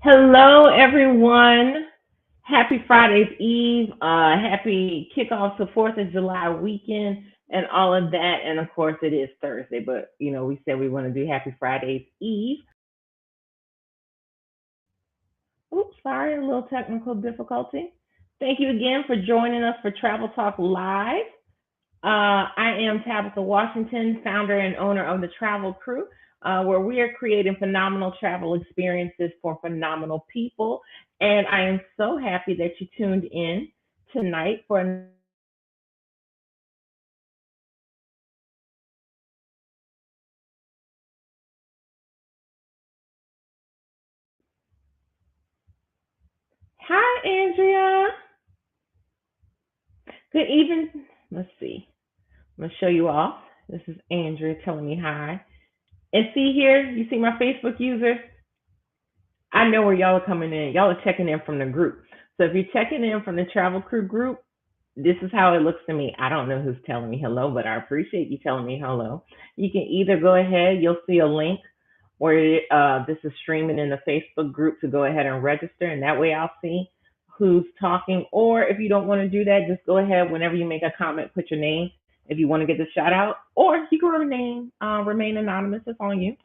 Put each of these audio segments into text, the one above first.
Hello, everyone. Happy Friday's Eve. Happy kickoff to 4th of July weekend and all of that. And of course, it is Thursday, but we said we want to do Happy Friday's Eve. Oops, sorry, a little technical difficulty. Thank you again for joining us for Travel Talk Live. I am Tabitha Washington, founder and owner of the Travel Krewe, where we are creating phenomenal travel experiences for phenomenal people. And I am so happy that you tuned in tonight for. Hi, Andrea. Good evening. Let's see. I'm going to show you off. This is Andrea telling me hi. And see here, you see my Facebook user? I know where y'all are coming in. Y'all are checking in from the group. So if you're checking in from the Travel Krewe group, this is how it looks to me. I don't know who's telling me hello, but I appreciate you telling me hello. You can either go ahead, you'll see a link where this is streaming in the Facebook group to go ahead and register, and that way I'll see who's talking. Or if you don't want to do that, just go ahead whenever you make a comment, put your name if you want to get the shout out, or you can remain anonymous. It's on you.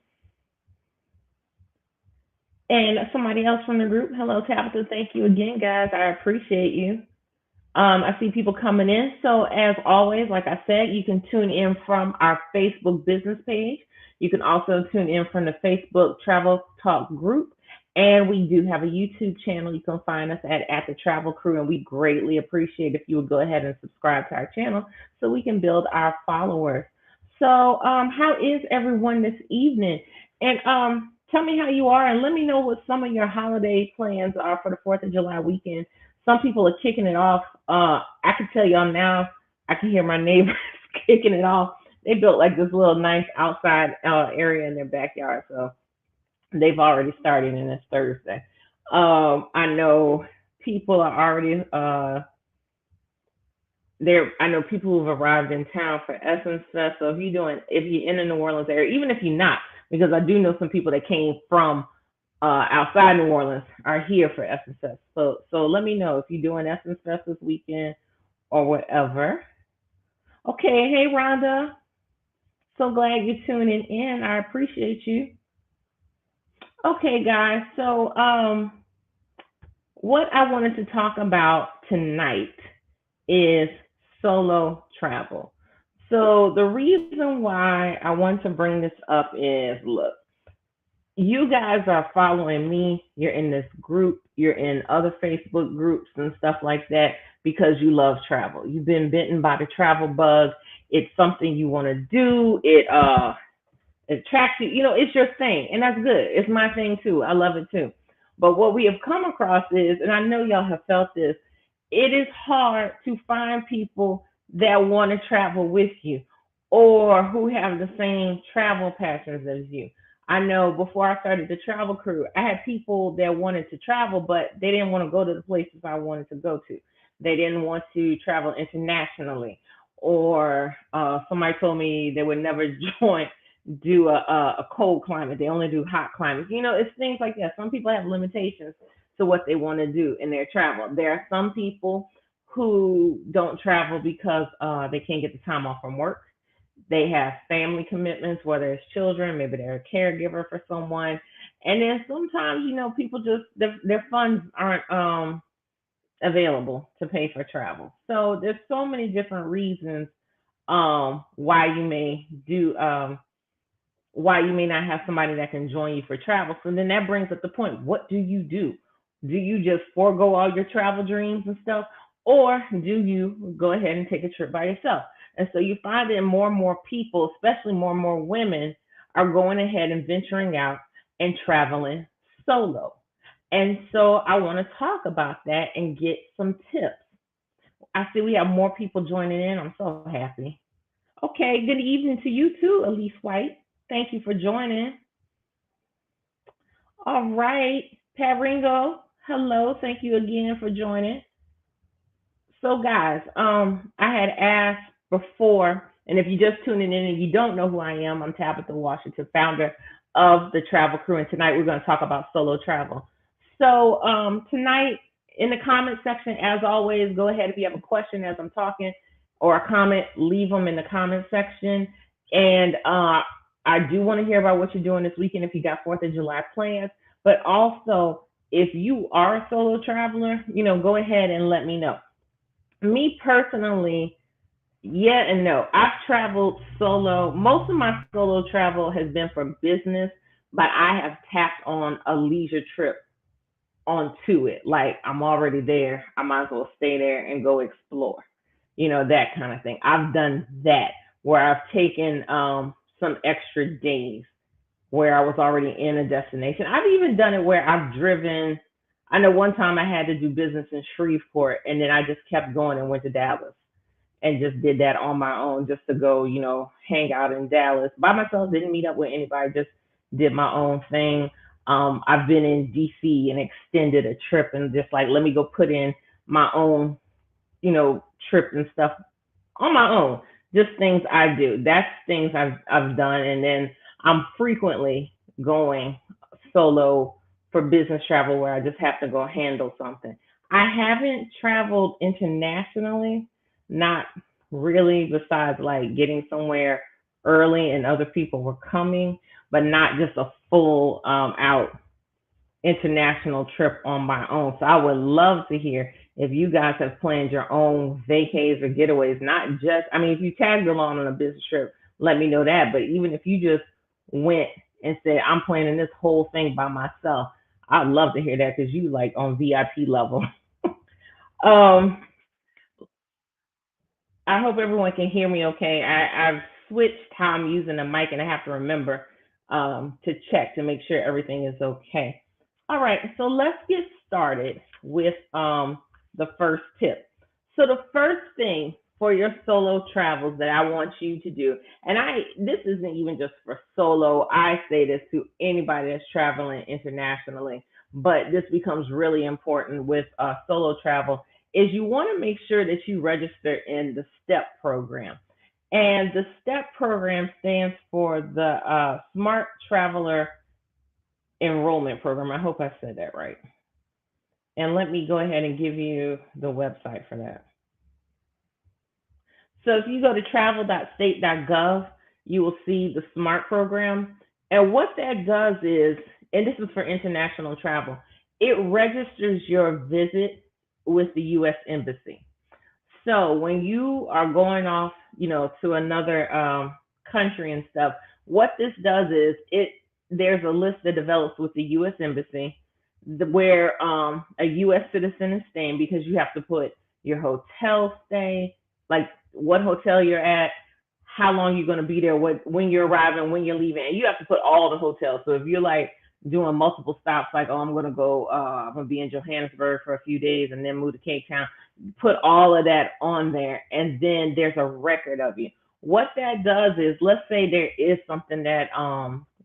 And somebody else from the group, hello Tabitha, thank you again, guys. I appreciate you. I see people coming in. So as always, like I said, you can tune in from our Facebook business page. You can also tune in from the Facebook Travel Talk group. And we do have a YouTube channel. You can find us at the Travel Krewe, and we greatly appreciate if you would go ahead and subscribe to our channel so we can build our followers. So how is everyone this evening? And tell me how you are, and let me know what some of your holiday plans are for the 4th of July weekend. Some people are kicking it off. I can tell y'all now, I can hear my neighbors kicking it off. They built like this little nice outside area in their backyard, so they've already started, and it's Thursday. I know people are already there. I know people who've arrived in town for Essence Fest. So if you're in the New Orleans area, even if you're not, because I do know some people that came from outside New Orleans are here for Essence Fest. So let me know if you're doing Essence Fest this weekend or whatever. Okay, hey Rhonda. So glad you're tuning in. I appreciate you. Okay, guys. So what I wanted to talk about tonight is solo travel. So the reason why I want to bring this up is, look, you guys are following me. You're in this group. You're in other Facebook groups and stuff like that because you love travel. You've been bitten by the travel bug. It's something you want to do. It attracts you. It's your thing, and that's good. It's my thing too. I love it too. But what we have come across is, and I know y'all have felt this, it is hard to find people that want to travel with you or who have the same travel passions as you. I know before I started the Travel Krewe, I had people that wanted to travel, but they didn't want to go to the places I wanted to go to. They didn't want to travel internationally, or somebody told me they would never do a cold climate. They only do hot climates. It's things like that. Some people have limitations to what they want to do in their travel. There are some people who don't travel because they can't get the time off from work. They have family commitments, whether it's children, maybe they're a caregiver for someone. And then sometimes, people just, their funds aren't available to pay for travel. So there's so many different reasons why you may do why you may not have somebody that can join you for travel. So then that brings up the point, what do you do? Do you just forego all your travel dreams and stuff? Or do you go ahead and take a trip by yourself? And so you find that more and more people, especially more and more women, are going ahead and venturing out and traveling solo. And so I want to talk about that and get some tips. I see we have more people joining in. I'm so happy. Okay, good evening to you too, Elise White. Thank you for joining. All right, Pat Ringo, hello. Thank you again for joining. So, guys, I had asked before, and if you're just tuning in and you don't know who I am, I'm Tabitha Washington, founder of the Travel Krewe, and tonight we're going to talk about solo travel. So tonight in the comment section, as always, go ahead if you have a question as I'm talking or a comment, leave them in the comment section. And I do want to hear about what you're doing this weekend if you got Fourth of July plans. But also, if you are a solo traveler, go ahead and let me know. Me personally, yeah and no. I've traveled solo. Most of my solo travel has been for business, but I have tapped on a leisure trip onto it. Like I'm already there. I might as well stay there and go explore. That kind of thing. I've done that where I've taken some extra days where I was already in a destination. I've even done it where I've driven. I know one time I had to do business in Shreveport and then I just kept going and went to Dallas and just did that on my own just to go, hang out in Dallas by myself. Didn't meet up with anybody, just did my own thing. I've been in DC and extended a trip and just like, let me go put in my own, trip and stuff on my own. Just things I do. That's things I've done. And then I'm frequently going solo for business travel where I just have to go handle something. I haven't traveled internationally, not really, besides like getting somewhere early and other people were coming, but not just a full out international trip on my own. So I would love to hear if you guys have planned your own vacays or getaways, not just, I mean, if you tagged along on a business trip, let me know that. But even if you just went and said, I'm planning this whole thing by myself, I'd love to hear that because you like on VIP level. um, I hope everyone can hear me okay. I've switched how I'm using the mic and I have to remember to check to make sure everything is okay. All right, so let's get started with the first tip. So the first thing for your solo travels that I want you to do, and this isn't even just for solo. I say this to anybody that's traveling internationally, but this becomes really important with solo travel. Is you want to make sure that you register in the STEP program, and the STEP program stands for the Smart Traveler Enrollment Program. I hope I said that right. And let me go ahead and give you the website for that. So if you go to travel.state.gov, you will see the SMART program. And what that does is, and this is for international travel, it registers your visit with the U.S. Embassy. So when you are going off, to another country and stuff, what this does is there's a list that develops with the U.S. Embassy where a U.S. citizen is staying because you have to put your hotel stay, like what hotel you're at, how long you're going to be there, when you're arriving, when you're leaving, and you have to put all the hotels. So if you're like doing multiple stops, like I'm going to go, I'm going to be in Johannesburg for a few days and then move to Cape Town, put all of that on there, and then there's a record of you. What that does is, let's say there is something that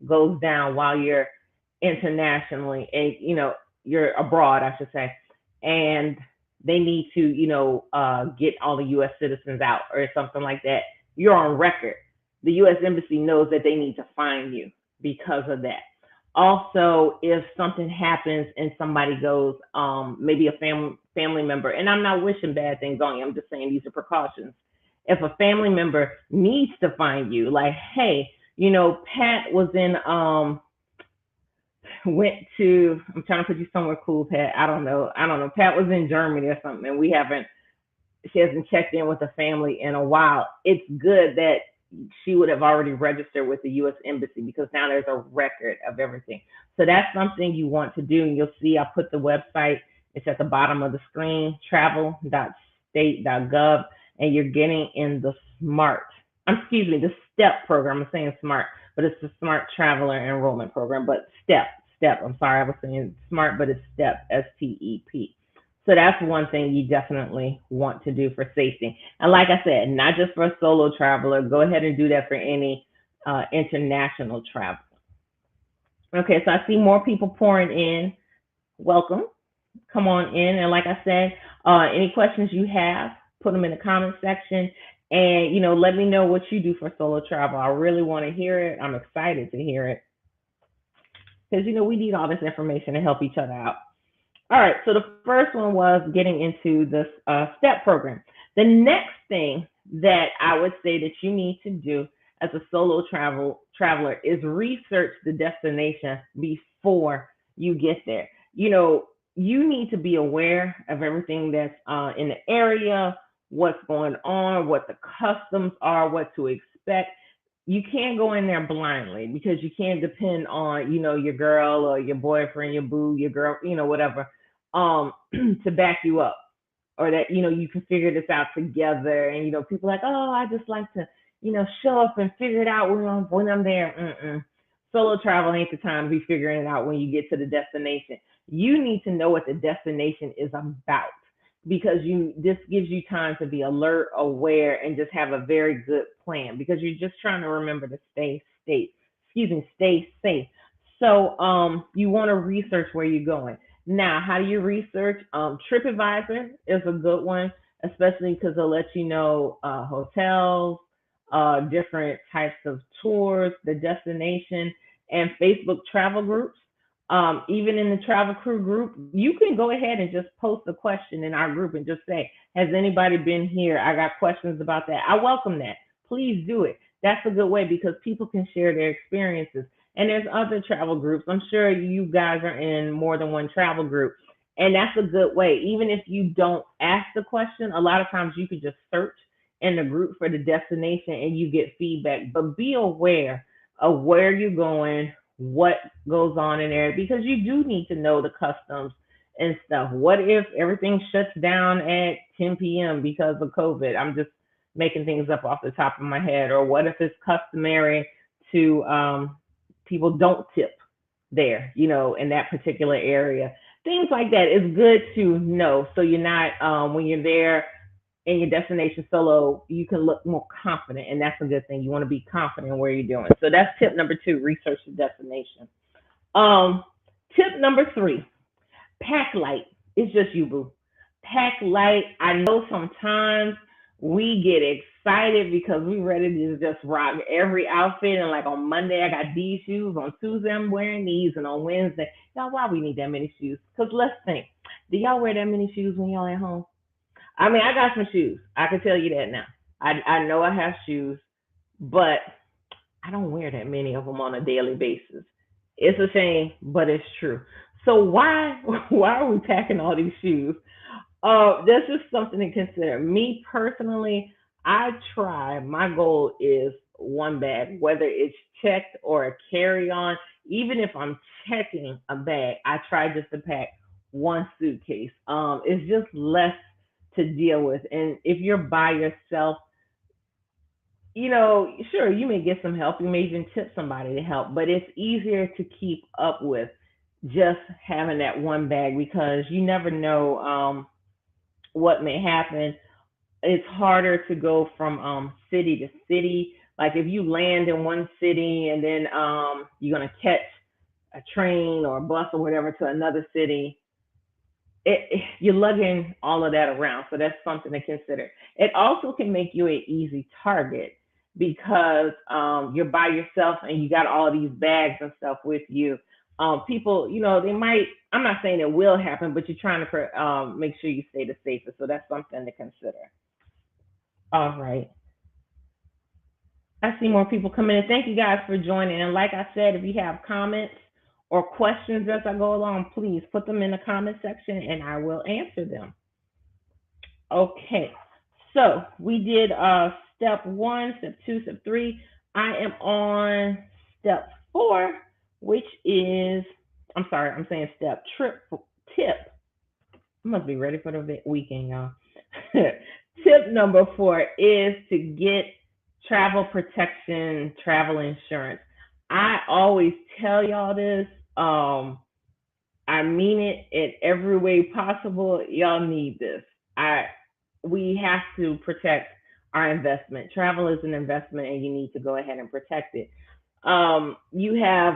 goes down while you're internationally, and you're abroad, I should say, and they need to, get all the U.S. citizens out or something like that. You're on record. The U.S. Embassy knows that they need to find you because of that. Also, if something happens and somebody goes, maybe a family member, and I'm not wishing bad things on you, I'm just saying these are precautions. If a family member needs to find you, like, hey, Pat was in, went to, I'm trying to put you somewhere cool, Pat. I don't know. Pat was in Germany or something, and she hasn't checked in with the family in a while. It's good that she would have already registered with the U.S. Embassy because now there's a record of everything. So that's something you want to do. And you'll see I put the website. It's at the bottom of the screen, travel.state.gov, and you're getting in the the STEP program. I'm saying SMART, but it's the Smart Traveler Enrollment Program, but STEP. I'm sorry, I was saying SMART, but it's STEP, STEP. So that's one thing you definitely want to do for safety. And like I said, not just for a solo traveler, go ahead and do that for any international travel. Okay, so I see more people pouring in. Welcome. Come on in. And like I said, any questions you have, put them in the comment section. And, let me know what you do for solo travel. I really want to hear it. I'm excited to hear it. Because, we need all this information to help each other out. All right, so the first one was getting into this STEP program. The next thing that I would say that you need to do as a solo traveler is research the destination before you get there. You need to be aware of everything that's in the area, what's going on, what the customs are, what to expect. You can't go in there blindly because you can't depend on, your girl or your boyfriend, your boo, your girl, whatever, to back you up, or that you can figure this out together. And people are like, oh, I just like to show up and figure it out when I'm there. Solo travel ain't the time to be figuring it out when you get to the destination. You need to know what the destination is about, because this gives you time to be alert, aware, and just have a very good plan, because you're just trying to remember to stay safe. So you want to research where you're going. Now, how do you research? TripAdvisor is a good one, especially because they'll let you know hotels, different types of tours, the destination, and Facebook travel groups. Even in the Travel Crew group, you can go ahead and just post a question in our group and just say, has anybody been here? I got questions about that. I welcome that. Please do it. That's a good way, because people can share their experiences. And there's other travel groups. I'm sure you guys are in more than one travel group. And that's a good way. Even if you don't ask the question, a lot of times you can just search in the group for the destination and you get feedback. But be aware of where you're going, what goes on in there, because you do need to know the customs and stuff. What if everything shuts down at 10 p.m. because of COVID? I'm just making things up off the top of my head. Or what if it's customary to people don't tip there, in that particular area? Things like that is good to know, so you're not when you're there in your destination solo, you can look more confident, and that's a good thing. You want to be confident in where you're doing. So that's tip number 2: research the destination. Um, Tip number 3: pack light. It's just you, boo. Pack light. I know sometimes we get excited because we ready to just rock every outfit. And like on Monday, I got these shoes. On Tuesday, I'm wearing these. And on Wednesday, y'all, why we need that many shoes? Because let's think. Do y'all wear that many shoes when y'all at home? I mean, I got some shoes. I can tell you that now. I know I have shoes, but I don't wear that many of them on a daily basis. It's a shame, but it's true. So why why are we packing all these shoes? That's just something to consider. Me personally, I try. My goal is one bag, whether it's checked or a carry on. Even if I'm checking a bag, I try just to pack one suitcase. It's just less to deal with. And if you're by yourself, sure, you may get some help. You may even tip somebody to help, but it's easier to keep up with just having that one bag, because you never know what may happen. It's harder to go from city to city. Like if you land in one city and then you're gonna catch a train or a bus or whatever to another city, you're lugging all of that around. So that's something to consider. It also can make you an easy target, because you're by yourself and you got all these bags and stuff with you. People, they might. I'm not saying it will happen, but you're trying to make sure you stay the safest. So that's something to consider. All right. I see more people coming in. Thank you guys for joining. And like I said, if you have comments or questions as I go along, please put them in the comment section and I will answer them. Okay. So we did step 1, step 2, step 3. I am on step 4, which is, I'm sorry, I'm saying step tip. I must be ready for the weekend, y'all. Tip number 4 is to get travel protection, travel insurance. I always tell y'all this. I mean it in every way possible. Y'all need this. I We have to protect our investment. Travel is an investment, and you need to go ahead and protect it. You have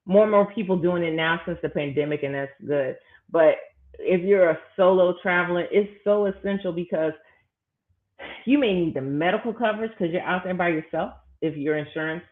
more and more people doing it now since the pandemic, and that's good. But if you're a solo traveler, it's so essential, because you may need the medical coverage because you're out there by yourself. If your insurance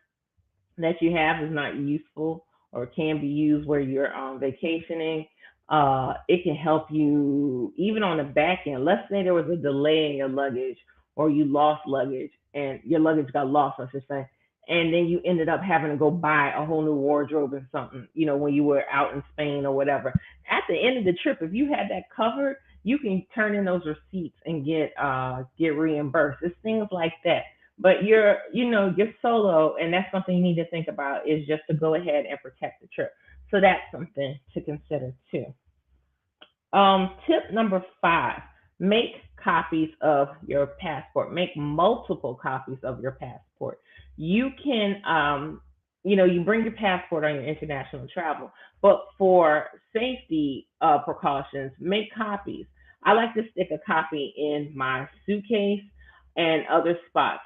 that you have is not useful or can be used where you're vacationing, It can help you even on the back end. Let's say there was a delay in your luggage or you lost luggage and your luggage got lost, I should say, and then you ended up having to go buy a whole new wardrobe or something, when you were out in Spain or whatever. At the end of the trip, if you had that covered, you can turn in those receipts and get reimbursed. It's things like that. But you're solo, and that's something you need to think about is just to go ahead and protect the trip. So that's something to consider too. Tip number 5, make copies of your passport. Make multiple copies of your passport. You can, you bring your passport on your international travel, but for safety precautions, make copies. I like to stick a copy in my suitcase and other spots.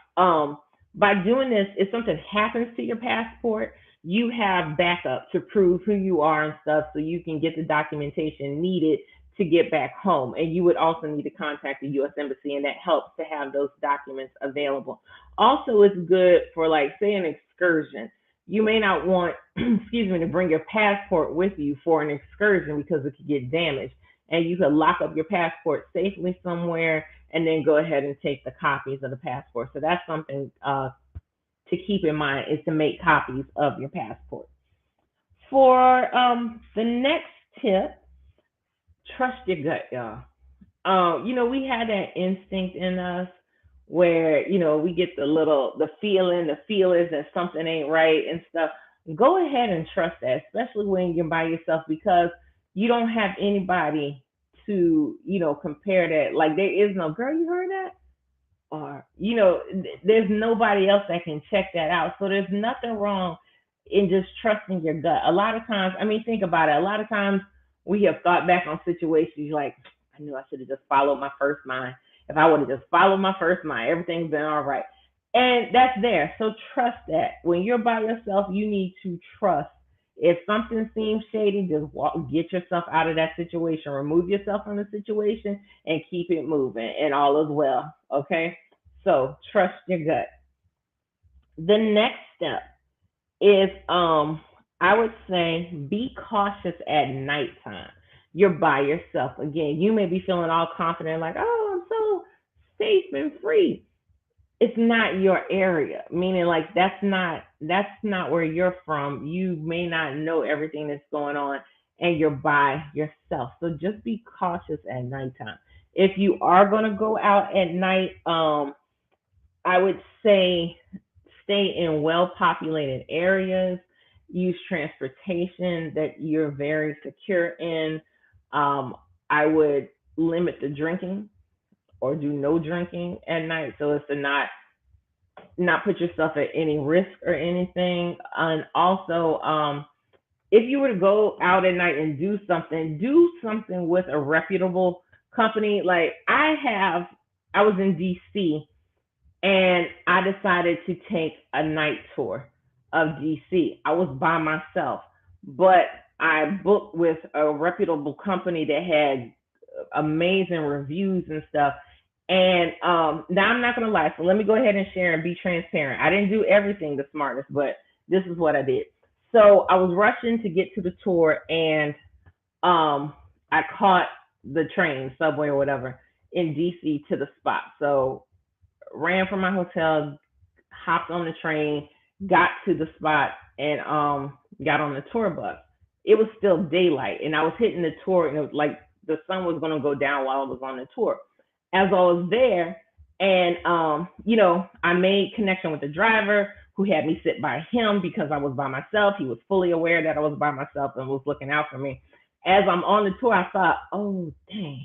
By doing this, if something happens to your passport, you have backup to prove who you are and stuff so you can get the documentation needed to get back home. And you would also need to contact the U.S. Embassy, and that helps to have those documents available. Also, it's good for, like, say, an excursion. You may not want, excuse me, to bring your passport with you for an excursion because it could get damaged. And you could lock up your passport safely somewhere and then go ahead and take the copies of the passport. So that's something to keep in mind is to make copies of your passport. For the next tip, trust your gut, y'all. We had that instinct in us where, we get the feeling, the feelers that something ain't right and stuff. Go ahead and trust that, especially when you're by yourself because you don't have anybody to, compare that. Like there is no girl, you heard that? Or there's nobody else that can check that out, so there's nothing wrong in just trusting your gut. A lot of times, I mean, think about it, a lot of times we have thought back on situations like, I knew I should have just followed my first mind. If I would have just followed my first mind, everything's been all right. And that's there, so trust that. When you're by yourself, you need to trust. If something seems shady, just get yourself out of that situation, remove yourself from the situation, and keep it moving, and all is well. Okay? So trust your gut. The next step is, I would say, be cautious at nighttime. You're by yourself. Again, you may be feeling all confident, like, oh, I'm so safe and free. It's not your area, meaning like that's not where you're from. You may not know everything that's going on, and you're by yourself. So just be cautious at nighttime. If you are going to go out at night, I would say stay in well populated areas, use transportation that you're very secure in. Um, I would limit the drinking or do no drinking at night so as to not put yourself at any risk or anything. And also, if you were to go out at night and do something with a reputable company. Like I was in DC and I decided to take a night tour of DC. I was by myself, but I booked with a reputable company that had amazing reviews and stuff. And now I'm not gonna lie, so let me go ahead and share and be transparent. I didn't do everything the smartest, but this is what I did. So I was rushing to get to the tour, and I caught the train, subway or whatever, in DC to the spot. So ran from my hotel, hopped on the train, got to the spot, and got on the tour bus. It was still daylight, and I was hitting the tour, and it was like the sun was going to go down while I was on the tour. As I was there, and I made connection with the driver who had me sit by him because I was by myself. He was fully aware that I was by myself and was looking out for me. As I'm on the tour, I thought, oh dang,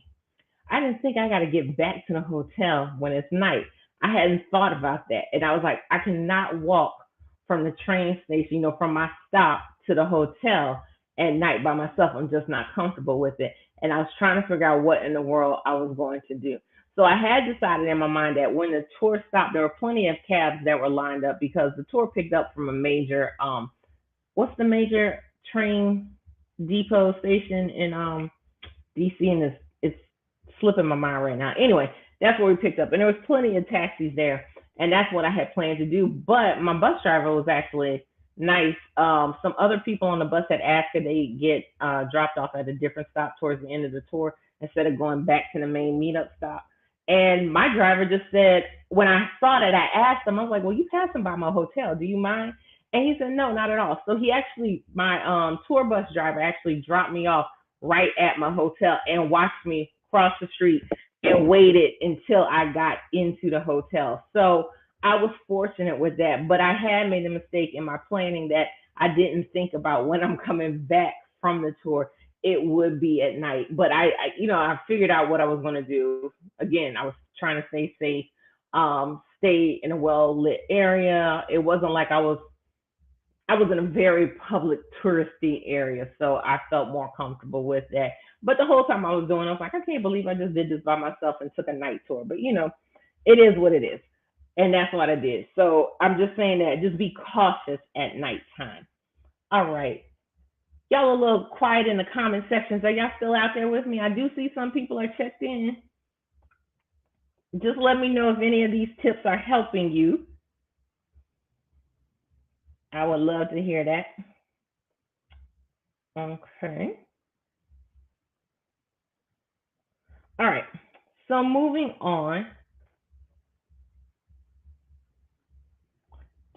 I didn't think I got to get back to the hotel when it's night. I hadn't thought about that. And I was like, I cannot walk from the train station, from my stop to the hotel at night by myself. I'm just not comfortable with it. And I was trying to figure out what in the world I was going to do. So I had decided in my mind that when the tour stopped, there were plenty of cabs that were lined up because the tour picked up from a major, what's the major train depot station in DC, and it's slipping my mind right now. Anyway, that's where we picked up, and there was plenty of taxis there, and that's what I had planned to do. But my bus driver was actually nice. Some other people on the bus had asked if they get dropped off at a different stop towards the end of the tour instead of going back to the main meetup stop. And my driver just said, when I saw that, I asked him, I was like, well, you passing by my hotel. Do you mind? And he said, no, not at all. So he actually, my tour bus driver actually dropped me off right at my hotel and watched me cross the street and waited until I got into the hotel. So I was fortunate with that, but I had made a mistake in my planning that I didn't think about when I'm coming back from the tour. It would be at night, but I figured out what I was going to do. Again, I was trying to stay safe, stay in a well lit area. It wasn't like I was in a very public touristy area, so I felt more comfortable with that. But the whole time I was doing, I was like, I can't believe I just did this by myself and took a night tour. But it is what it is, and that's what I did. So I'm just saying that just be cautious at nighttime. All right, y'all a little quiet in the comment sections. Are y'all still out there with me? I do see some people are checked in. Just let me know if any of these tips are helping you. I would love to hear that. Okay. All right. So moving on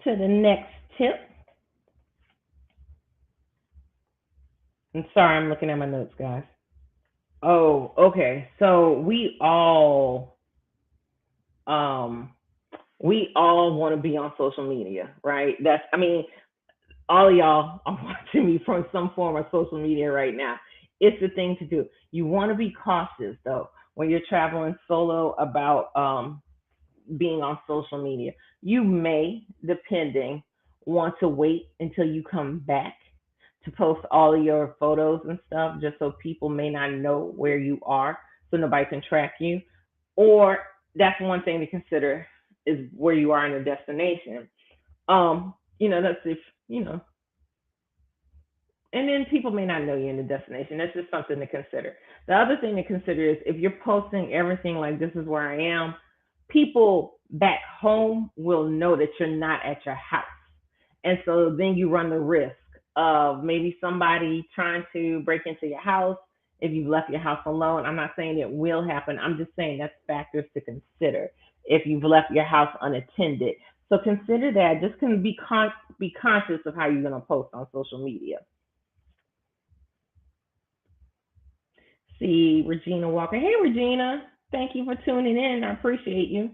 to the next tip. I'm sorry, I'm looking at my notes, guys. Oh, okay. So um we all want to be on social media, right? All of y'all are watching me from some form of social media right now. It's the thing to do. You want to be cautious though when you're traveling solo about being on social media. You may, depending, want to wait until you come back to post all of your photos and stuff, just so people may not know where you are, so nobody can track you. Or that's one thing to consider is where you are in the destination. That's if you know and then people may not know you in the destination. That's just something to consider. The other thing to consider is if you're posting everything like this is where I am, people back home will know that you're not at your house. And so then you run the risk of maybe somebody trying to break into your house if you've left your house alone. I'm not saying it will happen. I'm just saying that's factors to consider if you've left your house unattended. So consider that. Just can be conscious of how you're going to post on social media. See Regina Walker. Hey, Regina. Thank you for tuning in. I appreciate you.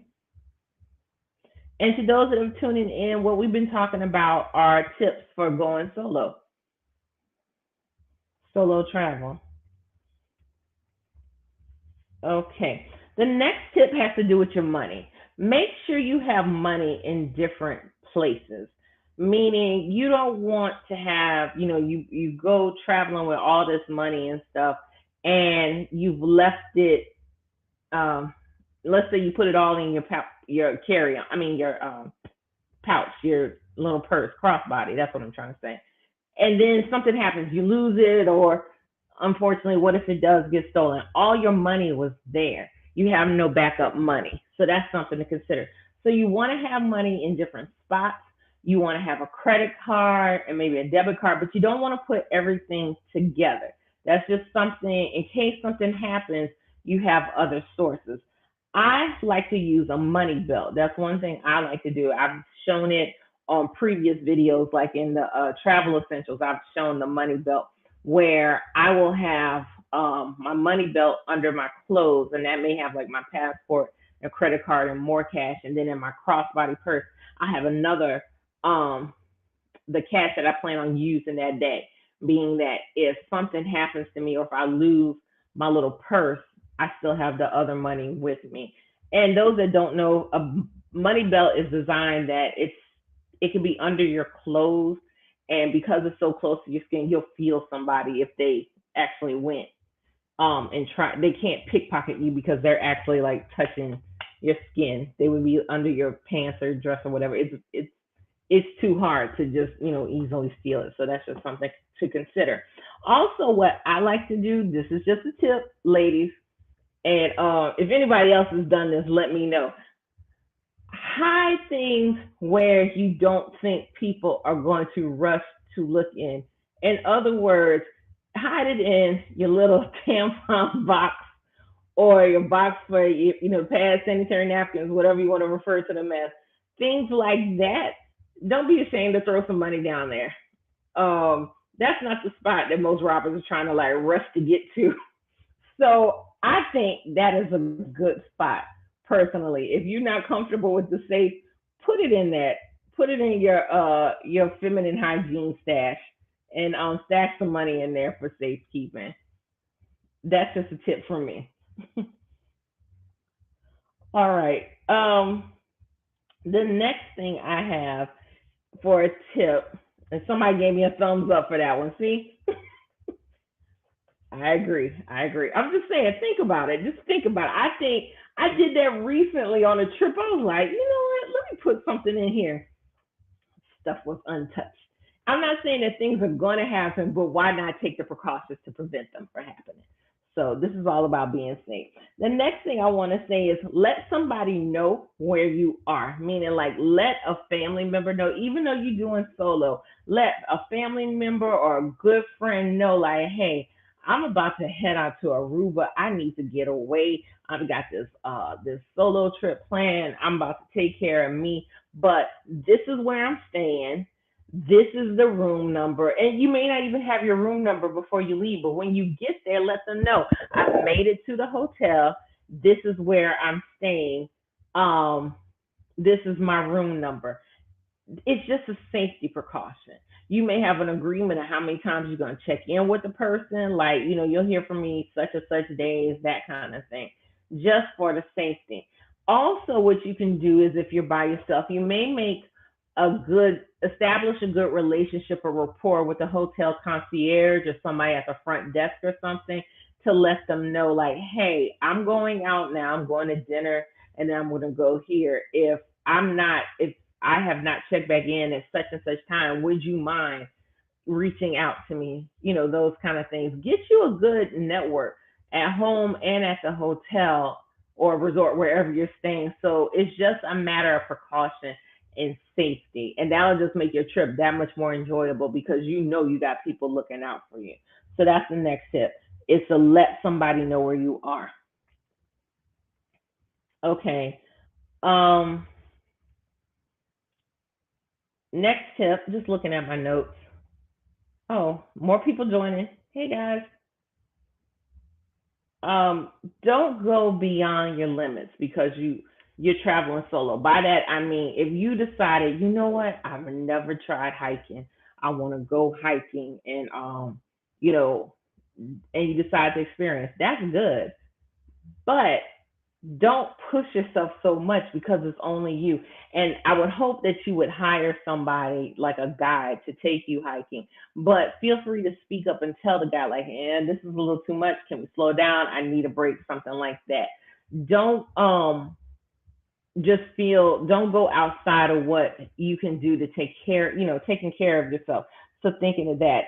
And to those that are tuning in, what we've been talking about are tips for going solo travel. Okay. The next tip has to do with your money. Make sure you have money in different places. Meaning you don't want to have, you go traveling with all this money and stuff and you've left it um let's say you put it all in your carry on, I mean your pouch, your little purse, crossbody, that's what I'm trying to say. And then something happens, you lose it, or unfortunately, what if it does get stolen? All your money was there. You have no backup money. So that's something to consider. So you want to have money in different spots. You want to have a credit card and maybe a debit card, but you don't want to put everything together. That's just something in case something happens, you have other sources. I like to use a money belt. That's one thing I like to do. I've shown it on previous videos, like in the travel essentials. I've shown the money belt where I will have my money belt under my clothes, and that may have like my passport and credit card and more cash. And then in my crossbody purse, I have another um, the cash that I plan on using that day, being that if something happens to me or if I lose my little purse, I still have the other money with me. And those that don't know, a money belt is designed that it can be under your clothes, and because it's so close to your skin, you'll feel somebody if they actually went and try. They can't pickpocket you because they're actually like touching your skin. They would be under your pants or dress or whatever. It's too hard to just easily steal it. So that's just something to consider. Also, what I like to do, this is just a tip, ladies, and if anybody else has done this, let me know. hide things where you don't think people are going to rush to look in. In other words, hide it in your little tampon box or your box for pads, sanitary napkins, whatever you want to refer to them as. Things like that. Don't be ashamed to throw some money down there. That's not the spot that most robbers are trying to like rush to get to. So I think that is a good spot personally. If you're not comfortable with the safe, put it in that. Put it in your feminine hygiene stash and stash some money in there for safekeeping. That's just a tip from me. All right. The next thing I have for a tip, and somebody gave me a thumbs up for that one. See, I agree. I agree. I'm just saying, think about it. Just think about it. I think I did that recently on a trip. I was like, you know what? Let me put something in here. Stuff was untouched. I'm not saying that things are going to happen, but why not take the precautions to prevent them from happening? So this is all about being safe. The next thing I want to say is let somebody know where you are, meaning like let a family member know, even though you're doing solo, let a family member or a good friend know, like, hey, I'm about to head out to Aruba. I need to get away. I've got this solo trip planned. I'm about to take care of me, but this is where I'm staying. This is the room number. And you may not even have your room number before you leave, but when you get there, let them know I've made it to the hotel. This is where I'm staying. Um, this is my room number. It's just a safety precaution. You may have an agreement of how many times you're going to check in with the person. Like, you'll hear from me such and such days, that kind of thing, just for the safety. Also, what you can do is if you're by yourself, you may establish a good relationship or rapport with the hotel concierge or somebody at the front desk or something to let them know, like, hey, I'm going out now. I'm going to dinner and then I'm going to go here. If I have not checked back in at such and such time, would you mind reaching out to me? Those kind of things. Get you a good network at home and at the hotel or resort, wherever you're staying. So it's just a matter of precaution and safety. And that'll just make your trip that much more enjoyable because you got people looking out for you. So that's the next tip is to let somebody know where you are. Okay. Um, Next tip, just looking at my notes. Oh, more people joining. Hey guys. Um, don't go beyond your limits because you're traveling solo. By that I mean if you decided, you know what, I've never tried hiking. I want to go hiking and you know, and you decide to experience, that's good. But don't push yourself so much because it's only you. And I would hope that you would hire somebody like a guide to take you hiking. But feel free to speak up and tell the guy, like, this is a little too much. Can we slow down? I need a break, something like that. Don't don't go outside of what you can do to take care, taking care of yourself. So thinking of that,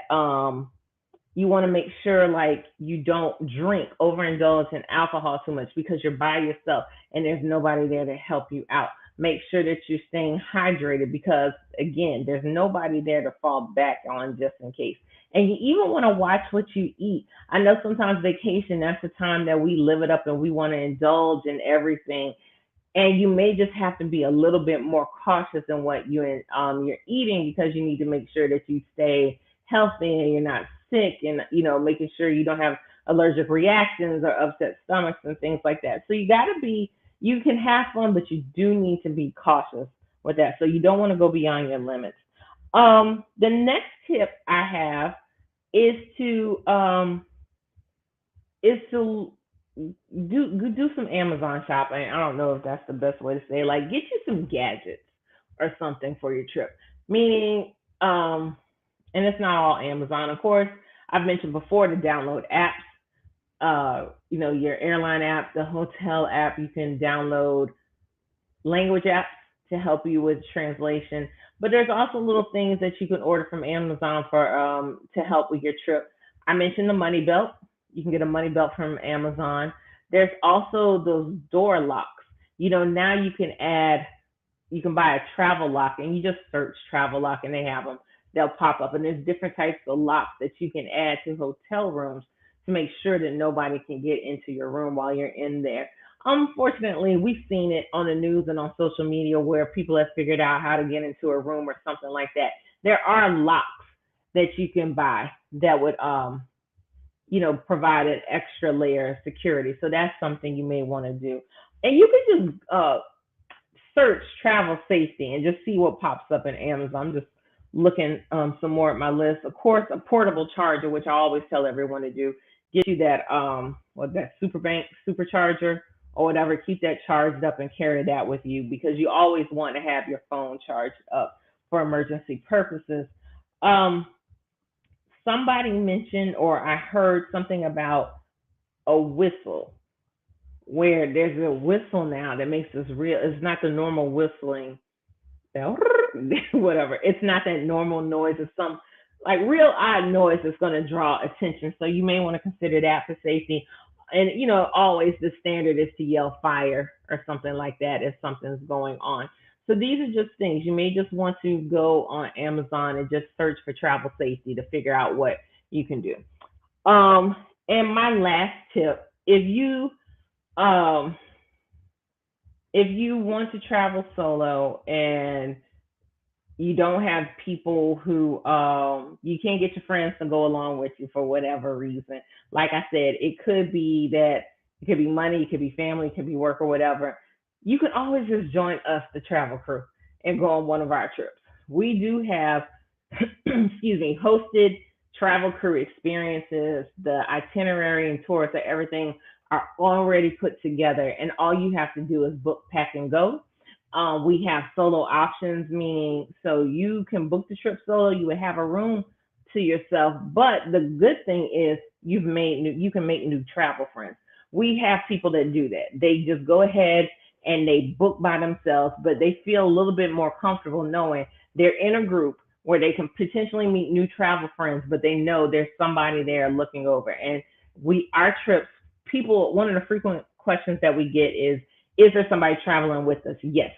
you want to make sure like you don't drink, overindulge in alcohol too much because you're by yourself and there's nobody there to help you out. Make sure that you're staying hydrated because again, there's nobody there to fall back on just in case. And you even want to watch what you eat. I know sometimes vacation, that's the time that we live it up and we want to indulge in everything. And you may just have to be a little bit more cautious in what you're eating because you need to make sure that you stay healthy and you're not sick, and making sure you don't have allergic reactions or upset stomachs and things like that. So you can have fun, but you do need to be cautious with that. So you don't want to go beyond your limits. The next tip I have is to is to do some Amazon shopping. I don't know if that's the best way to say it. Like get you some gadgets or something for your trip. Meaning, and it's not all Amazon, of course. I've mentioned before to download apps. Your airline app, the hotel app. You can download language apps to help you with translation. But there's also little things that you can order from Amazon for to help with your trip. I mentioned the money belt. You can get a money belt from Amazon. There's also those door locks. Now you can add you can buy a travel lock, and you just search travel lock and they have them. They'll pop up, and there's different types of locks that you can add to hotel rooms to make sure that nobody can get into your room while you're in there. Unfortunately, we've seen it on the news and on social media where people have figured out how to get into a room or something like that. There are locks that you can buy that would provide an extra layer of security. So that's something you may want to do. And you can just search travel safety and just see what pops up in Amazon. I'm just looking some more at my list. Of course, a portable charger, which I always tell everyone to do. Get you that that supercharger or whatever. Keep that charged up and carry that with you because you always want to have your phone charged up for emergency purposes. Um, Somebody mentioned or I heard something about a whistle where there's a whistle now that makes this real. It's not the normal whistling, whatever. It's not that normal noise. It's some like real odd noise that's going to draw attention. So you may want to consider that for safety. And always the standard is to yell fire or something like that if something's going on. So these are just things you may just want to go on Amazon and just search for travel safety to figure out what you can do. Um, and my last tip, um, if you want to travel solo and you don't have people who you can't get your friends to go along with you for whatever reason. Like I said, it could be that it could be money, it could be family, it could be work or whatever. You can always just join us, the travel crew, and go on one of our trips. We do have excuse me, hosted travel crew experiences. The itinerary and tours and everything are already put together, and all you have to do is book, pack, and go. We have solo options, meaning so you can book the trip solo. You would have a room to yourself, but the good thing is you can make new travel friends. We have people that do that. They just go ahead and they book by themselves, but they feel a little bit more comfortable knowing they're in a group where they can potentially meet new travel friends, but they know there's somebody there looking over. And our trips, people, one of the frequent questions that we get is there somebody traveling with us? Yes.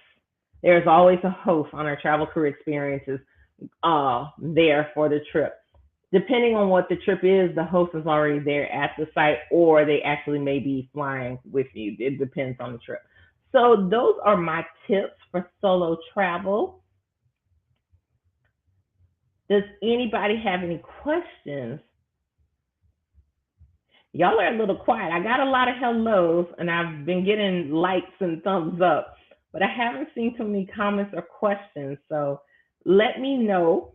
There's always a host on our travel crew experiences there for the trip. Depending on what the trip is, the host is already there at the site, or they actually may be flying with you. It depends on the trip. So those are my tips for solo travel. Does anybody have any questions? Y'all are a little quiet. I got a lot of hellos and I've been getting likes and thumbs up, but I haven't seen too many comments or questions. So let me know.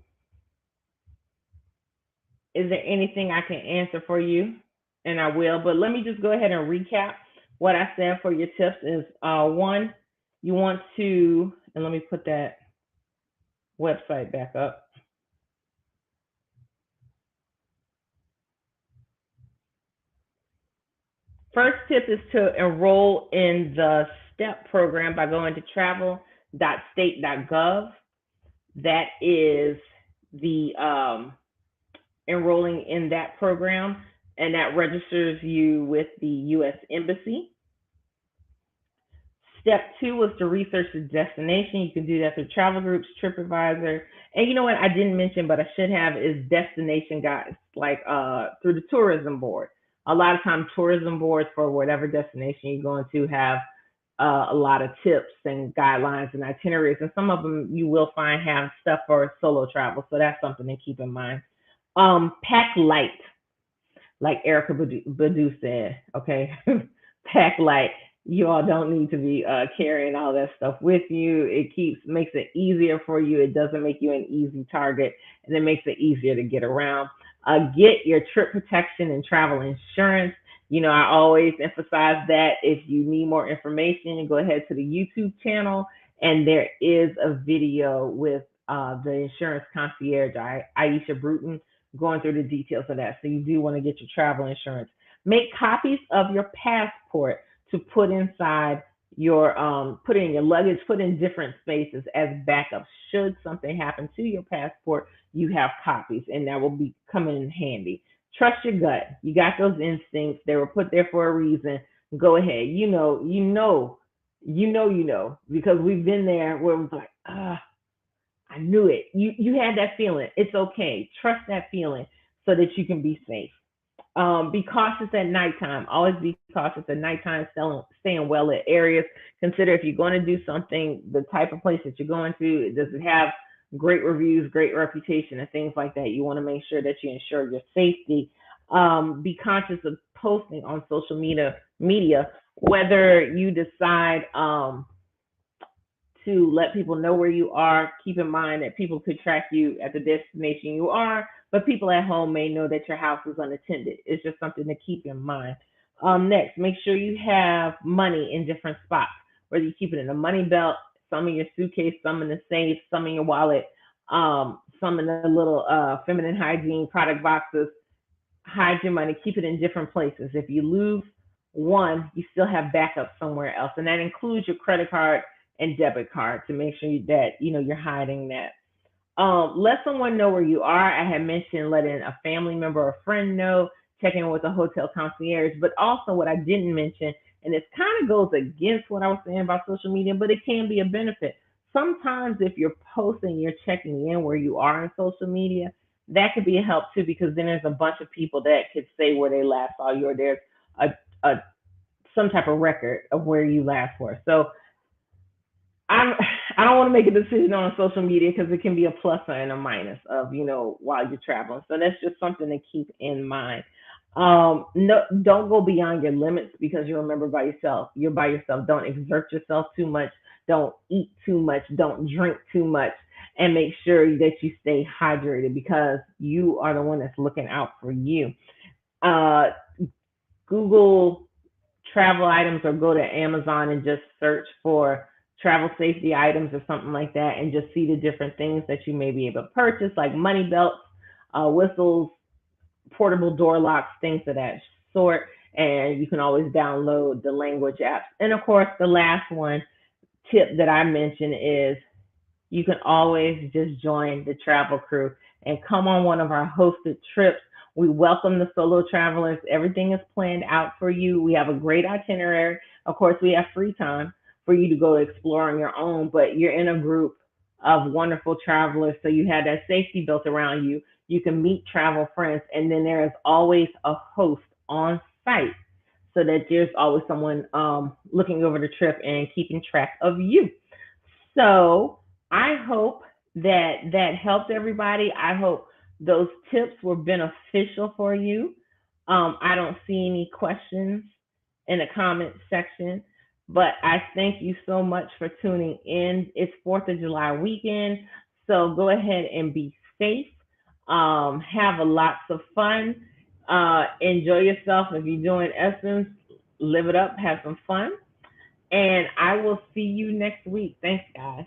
Is there anything I can answer for you? And I will. But let me just go ahead and recap what I said for your tips is one, you want to, and let me put that website back up. First tip is to enroll in the STEP program by going to travel.state.gov. That is the enrolling in that program, and that registers you with the U.S. Embassy. Step two was to research the destination. You can do that through travel groups, TripAdvisor, and you know what I didn't mention, but I should have is destination guides, like through the tourism board. A lot of times, tourism boards for whatever destination you're going to have a lot of tips and guidelines and itineraries, and some of them you will find have stuff for solo travel. So that's something to keep in mind. Pack light, like Erica Badu said. Okay, pack light. You all don't need to be carrying all that stuff with you. It makes it easier for you. It doesn't make you an easy target, and it makes it easier to get around. Get your trip protection and travel insurance. I always emphasize that if you need more information, go ahead to the YouTube channel, and there is a video with the insurance concierge, Aisha Bruton, going through the details of that. So you do want to get your travel insurance. Make copies of your passport to put inside put in your luggage, put in different spaces as backup. Should something happen to your passport, you have copies, and that will be coming in handy. Trust your gut. You got those instincts. They were put there for a reason. Go ahead. because we've been there where it was like, I knew it. You had that feeling. It's okay. Trust that feeling so that you can be safe. Be cautious at nighttime. Always be cautious at nighttime, staying well at areas. Consider if you're going to do something, the type of place that you're going to, does it have great reviews, great reputation, and things like that. You want to make sure that you ensure your safety. Be conscious of posting on social media, whether you decide to let people know where you are. Keep in mind that people could track you at the destination you are, but people at home may know that your house is unattended. It's just something to keep in mind. Next, make sure you have money in different spots, whether you keep it in a money belt, some in your suitcase, some in the safe, some in your wallet, some in the little feminine hygiene product boxes. Hide your money, keep it in different places. If you lose one, you still have backup somewhere else, and that includes your credit card and debit card to make sure that you're hiding that. Let someone know where you are. I had mentioned letting a family member or friend know, checking in with a hotel concierge, but also what I didn't mention, and it kind of goes against what I was saying about social media, but it can be a benefit. Sometimes if you're posting, you're checking in where you are on social media, that could be a help too, because then there's a bunch of people that could say where they last saw you, or there's a, a some type of record of where you last were. So I'm I don't want to make a decision on social media because it can be a plus and a minus of while you're traveling. So that's just something to keep in mind. No, don't go beyond your limits because you remember by yourself. You're by yourself. Don't exert yourself too much. Don't eat too much. Don't drink too much. And make sure that you stay hydrated because you are the one that's looking out for you. Uh, Google travel items or go to Amazon and just search for travel safety items or something like that and just see the different things that you may be able to purchase, like money belts, whistles, portable door locks, things of that sort. And you can always download the language apps. And of course, the last one tip that I mentioned is you can always just join the travel crew and come on one of our hosted trips. We welcome the solo travelers. Everything is planned out for you. We have a great itinerary. Of course, we have free time for you to go explore on your own, but you're in a group of wonderful travelers. So you have that safety built around you. You can meet travel friends, and then there is always a host on site so that there's always someone looking over the trip and keeping track of you. So I hope that helped everybody. I hope those tips were beneficial for you. I don't see any questions in the comment section, but I thank you so much for tuning in. It's 4th of July weekend, so go ahead and be safe. Have a lots of fun. Enjoy yourself. If you're doing Essence, live it up, have some fun. And I will see you next week. Thanks, guys.